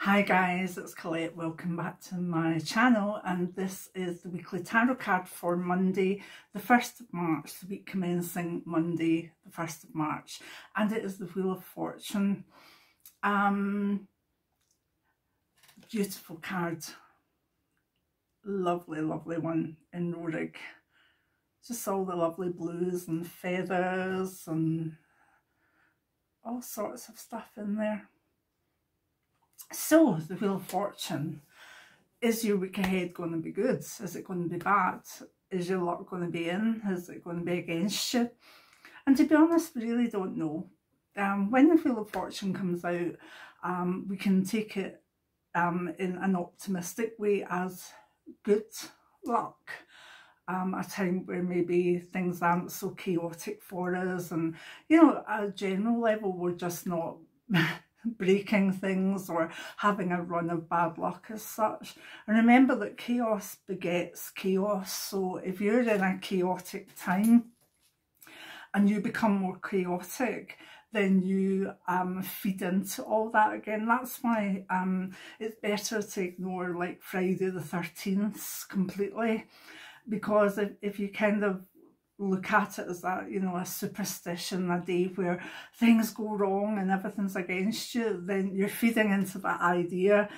Hi guys, it's Colette. Welcome back to my channel, and this is the weekly tarot card for Monday the 1st of March, the week commencing Monday the 1st of March, and it is the Wheel of Fortune. Beautiful card, lovely one in Rorig. Just all the lovely blues and feathers and all sorts of stuff in there. So, the Wheel of Fortune. Is your week ahead going to be good? Is it going to be bad? Is your luck going to be in? Is it going to be against you? And to be honest, we really don't know. When the Wheel of Fortune comes out, we can take it in an optimistic way as good luck. A time where maybe things aren't so chaotic for us, and you know, at a general level we're just not breaking things or having a run of bad luck as such. And remember that chaos begets chaos, so if you're in a chaotic time and you become more chaotic, then you feed into all that again. That's why it's better to ignore like Friday the 13th completely, because if you kind of look at it as that, you know, a superstition, a day where things go wrong and everything's against you, then you're feeding into that idea.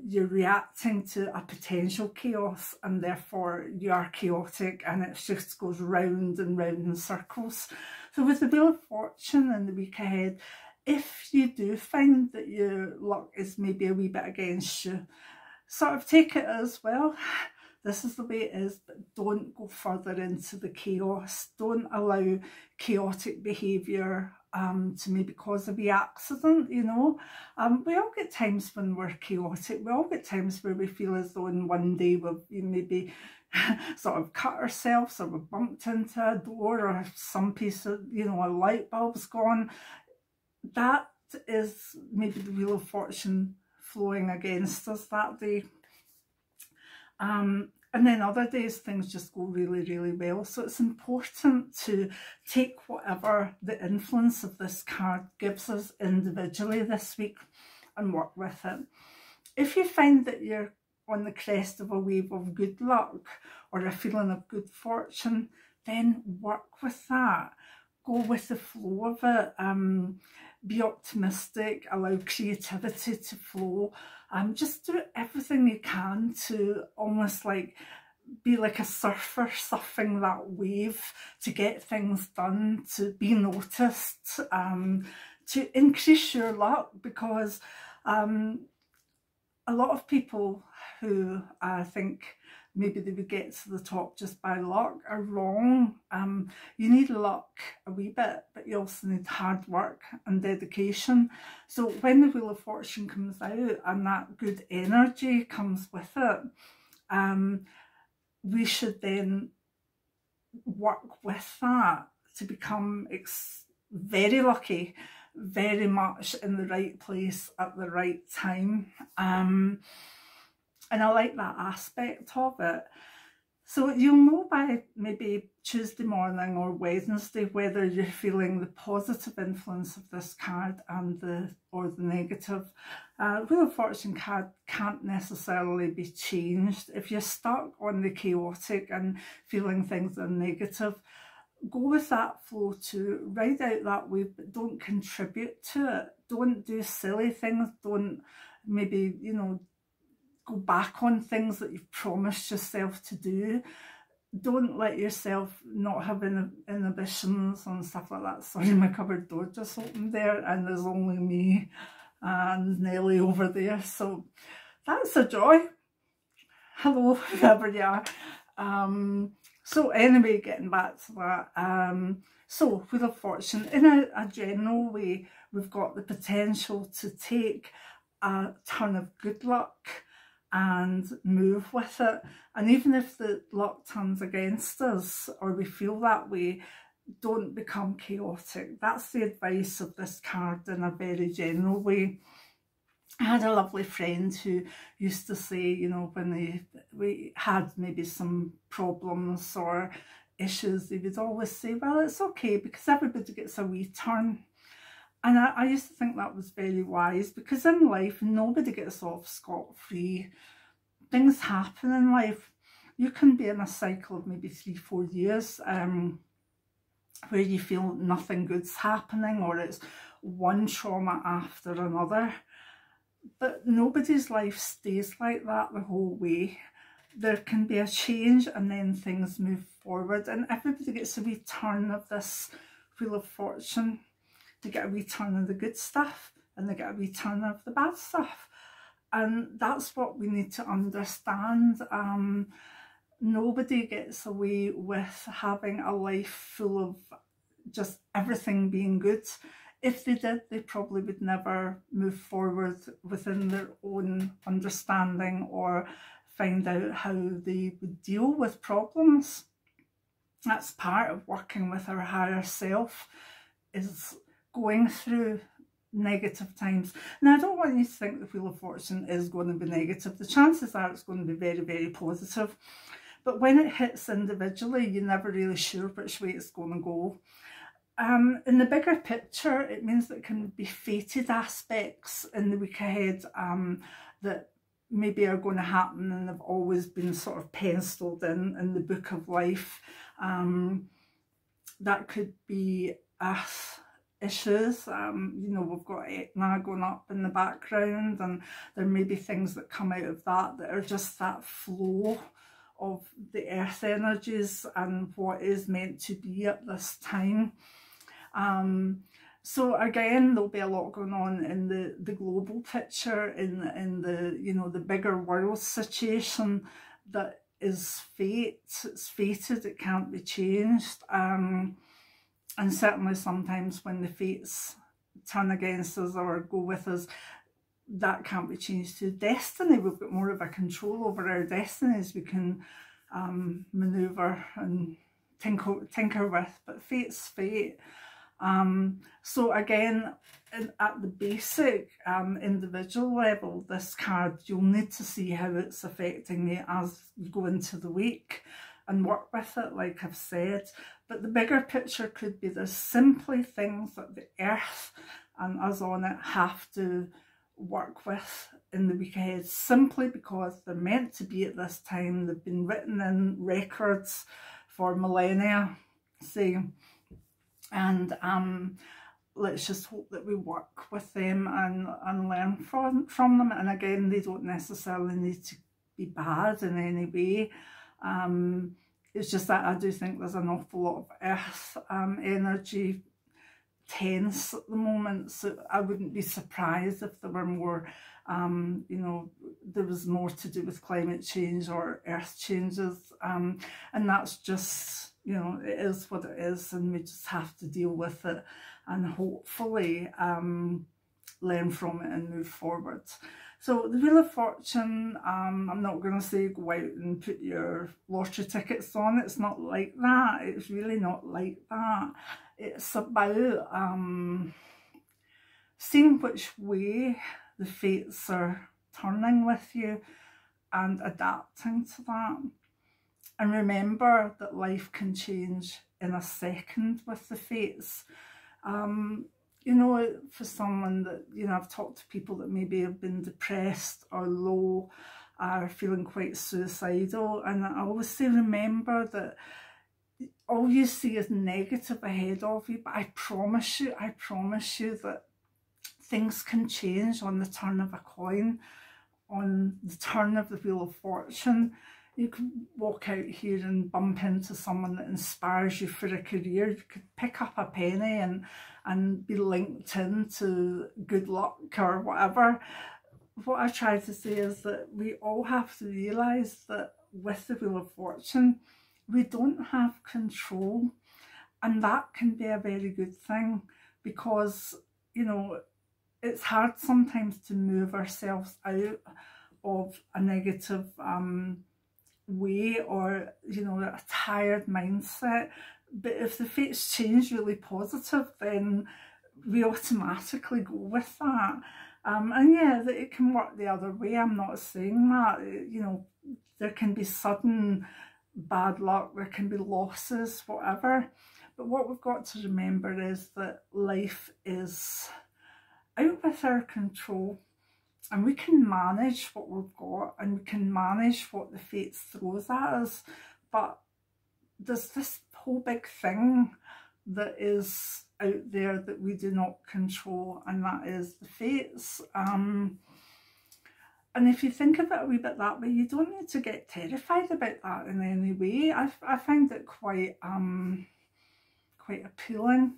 You're reacting to a potential chaos, and therefore you are chaotic, and it just goes round and round in circles. So with the Wheel of Fortune in the week ahead, if you do find that your luck is maybe a wee bit against you, sort of take it as, well, this is the way it is, but don't go further into the chaos. Don't allow chaotic behaviour to maybe cause a wee accident, you know. We all get times when we're chaotic. We all get times where we feel as though in one day we've maybe sort of cut ourselves, or we've bumped into a door, or some piece of, you know, a light bulb's gone. That is maybe the Wheel of Fortune flowing against us that day. And then other days things just go really well. So it's important to take whatever the influence of this card gives us individually this week and work with it. If you find that you're on the crest of a wave of good luck or a feeling of good fortune, then work with that. Go with the flow of it. Be optimistic, allow creativity to flow. Just do everything you can to almost like be like a surfer surfing that wave, to get things done, to be noticed, to increase your luck, because a lot of people who think maybe they would get to the top just by luck are wrong. You need luck a wee bit, but you also need hard work and dedication. So when the Wheel of Fortune comes out and that good energy comes with it, we should then work with that to become very lucky, very much in the right place at the right time. And I like that aspect of it. So you'll know by maybe Tuesday morning or Wednesday whether you're feeling the positive influence of this card and or the negative. Wheel of Fortune card can't necessarily be changed. If you're stuck on the chaotic and feeling things are negative, go with that flow too. Ride out that wave, but don't contribute to it. Don't do silly things. Don't maybe, you know, go back on things that you've promised yourself to do. Don't let yourself not have inhibitions and stuff like that. Sorry, my cupboard door just opened there and there's only me and Nelly over there. So that's a joy. Hello, whoever you are. So anyway, getting back to that. So Wheel of Fortune, in a general way, we've got the potential to take a ton of good luck and move with it. And even if the luck turns against us or we feel that way, don't become chaotic. That's the advice of this card in a very general way. I had a lovely friend who used to say, you know, when we had maybe some problems or issues, they would always say, well, it's okay because everybody gets a wee turn. And I used to think that was very wise, because in life nobody gets off scot-free. Things happen in life. You can be in a cycle of maybe 3-4 years where you feel nothing good's happening, or it's one trauma after another. But nobody's life stays like that the whole way. There can be a change and then things move forward, and everybody gets a wee turn of this Wheel of Fortune. They get a wee turn of the good stuff and they get a wee turn of the bad stuff. And that's what we need to understand. Nobody gets away with having a life full of just everything being good. If they did, they probably would never move forward within their own understanding or find out how they would deal with problems. That's part of working with our higher self, is going through negative times. Now, I don't want you to think the Wheel of Fortune is going to be negative. The chances are it's going to be very, very positive. But when it hits individually, you're never really sure which way it's going to go. In the bigger picture, it means that it can be fated aspects in the week ahead that maybe are going to happen and have always been sort of penciled in the book of life. That could be issues. You know, we've got Etna going up in the background, and there may be things that come out of that that are just that flow of the earth energies and what is meant to be at this time. So again, there'll be a lot going on in the global picture, in the, you know, the bigger world situation that is fate. It's fated, it can't be changed. And certainly sometimes when the fates turn against us or go with us, that can't be changed to destiny. We've got more of a control over our destinies. We can manoeuvre and tinker with, but fate's fate. So again, at the basic individual level, this card, you'll need to see how it's affecting you as you go into the week and work with it, like I've said. But the bigger picture could be there's simply things that the earth and us on it have to work with in the week ahead, simply because they're meant to be at this time. They've been written in records for millennia, say, and let's just hope that we work with them and learn from them. And again, they don't necessarily need to be bad in any way. It's just that I do think there's an awful lot of earth energy tense at the moment, so I wouldn't be surprised if there were more, you know, there was more to do with climate change or earth changes, and that's just, you know, it is what it is, and we just have to deal with it and hopefully learn from it and move forward. So the Wheel of Fortune, I'm not going to say go out and put your lottery tickets on. It's not like that. It's really not like that. It's about seeing which way the fates are turning with you and adapting to that. And remember that life can change in a second with the fates. You know, for someone that, you know, I've talked to people that maybe have been depressed or low, are feeling quite suicidal, and I always say remember that all you see is negative ahead of you, but I promise you that things can change on the turn of a coin, on the turn of the Wheel of Fortune. You could walk out here and bump into someone that inspires you for a career. You could pick up a penny and be linked into good luck or whatever. What I try to say is that we all have to realise that with the Wheel of Fortune, we don't have control, and that can be a very good thing, because, you know, it's hard sometimes to move ourselves out of a negative way, or, you know, a tired mindset. But if the fates change really positive, then we automatically go with that. And yeah, it can work the other way. I'm not saying that. You know, there can be sudden bad luck, there can be losses, whatever. But what we've got to remember is that life is out with our control, and we can manage what we've got, and we can manage what the fates throws at us. But there's this whole big thing that is out there that we do not control, and that is the fates. And if you think of it a wee bit that way, you don't need to get terrified about that in any way. I find it quite appealing.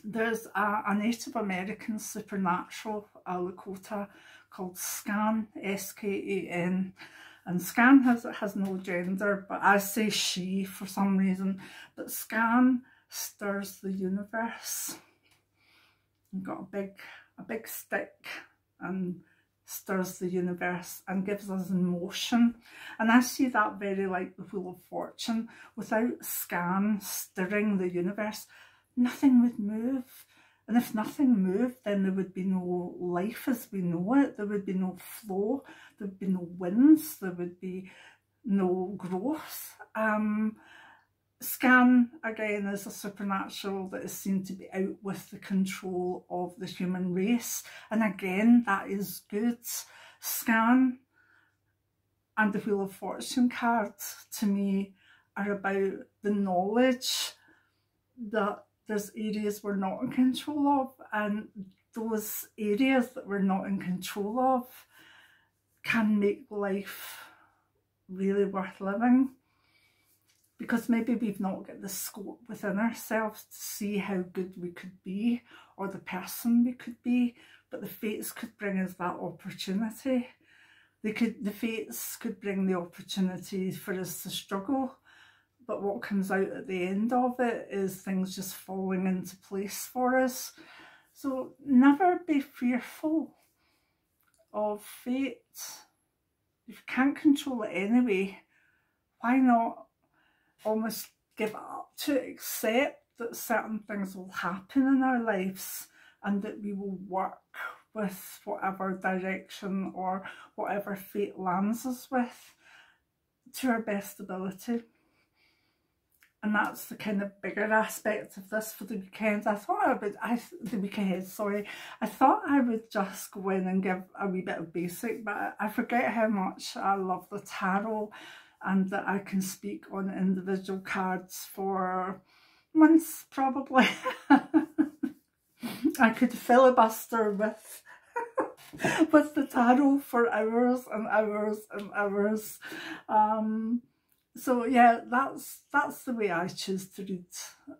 There's a Native American supernatural Lakota called Scan, S-K-A-N, and Scan has no gender, but I say she for some reason. But Scan stirs the universe. You've got a big stick and stirs the universe and gives us motion. And I see that very like the Wheel of Fortune. Without Scan stirring the universe, nothing would move. And if nothing moved, then there would be no life as we know it. There would be no flow, there would be no winds, there would be no growth. Scan, again, is a supernatural that is seen to be out with the control of the human race. And again, that is good. Scan and the Wheel of Fortune cards, to me, are about the knowledge that there's areas we're not in control of, and those areas that we're not in control of can make life really worth living. Because maybe we've not got the scope within ourselves to see how good we could be, or the person we could be, but the fates could bring us that opportunity. The fates could bring the opportunity for us to struggle, but what comes out at the end of it is things just falling into place for us. So never be fearful of fate. If you can't control it anyway, why not almost give it up to accept that certain things will happen in our lives, and that we will work with whatever direction or whatever fate lands us with to our best ability. And that's the kind of bigger aspect of this for the weekend. I thought the week ahead, sorry. I thought I would just go in and give a wee bit of basic, but I forget how much I love the tarot, and that I can speak on individual cards for months, probably. I could filibuster with the tarot for hours and hours and hours. So yeah, that's the way I choose to read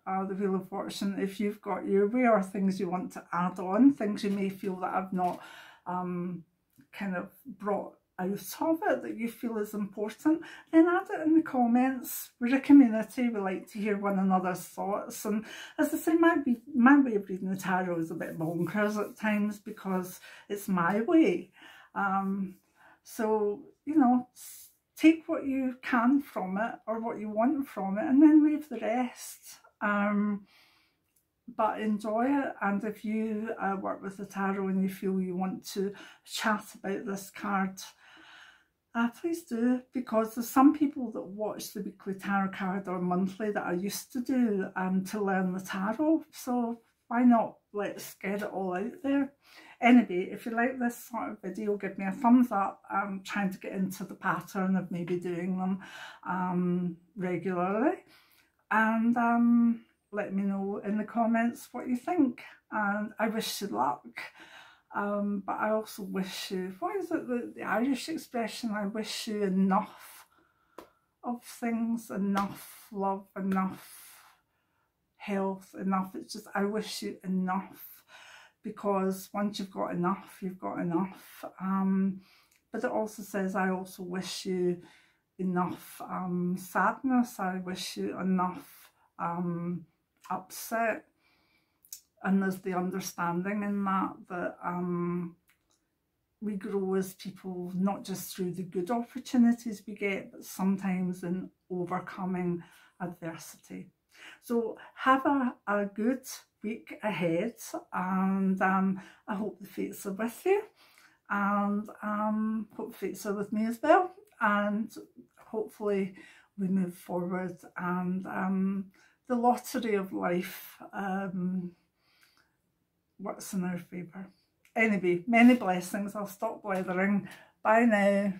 the Wheel of Fortune. If you've got your way, or things you want to add on, things you may feel that I've not kind of brought out of it that you feel is important, then add it in the comments. We're a community, we like to hear one another's thoughts, and as I say, my way of reading the tarot is a bit bonkers at times because it's my way. So, you know, take what you can from it, or what you want from it, and then leave the rest. But enjoy it. And if you work with the tarot and you feel you want to chat about this card, please do, because there's some people that watch the weekly tarot card or monthly that I used to do to learn the tarot. So why not? Let's get it all out there. Anyway, if you like this sort of video, give me a thumbs up. I'm trying to get into the pattern of maybe doing them regularly. And let me know in the comments what you think. And I wish you luck. But I also wish you, what is it, the Irish expression, I wish you enough of things, enough love, enough health, enough. It's just, I wish you enough, because once you've got enough, you've got enough. But it also says, I also wish you enough sadness, I wish you enough upset. And there's the understanding in that we grow as people, not just through the good opportunities we get, but sometimes in overcoming adversity. So have a good week ahead, and I hope the fates are with you, and hope the fates are with me as well, and hopefully we move forward and the lottery of life works in our favour. Anyway, many blessings. I'll stop blathering. Bye now.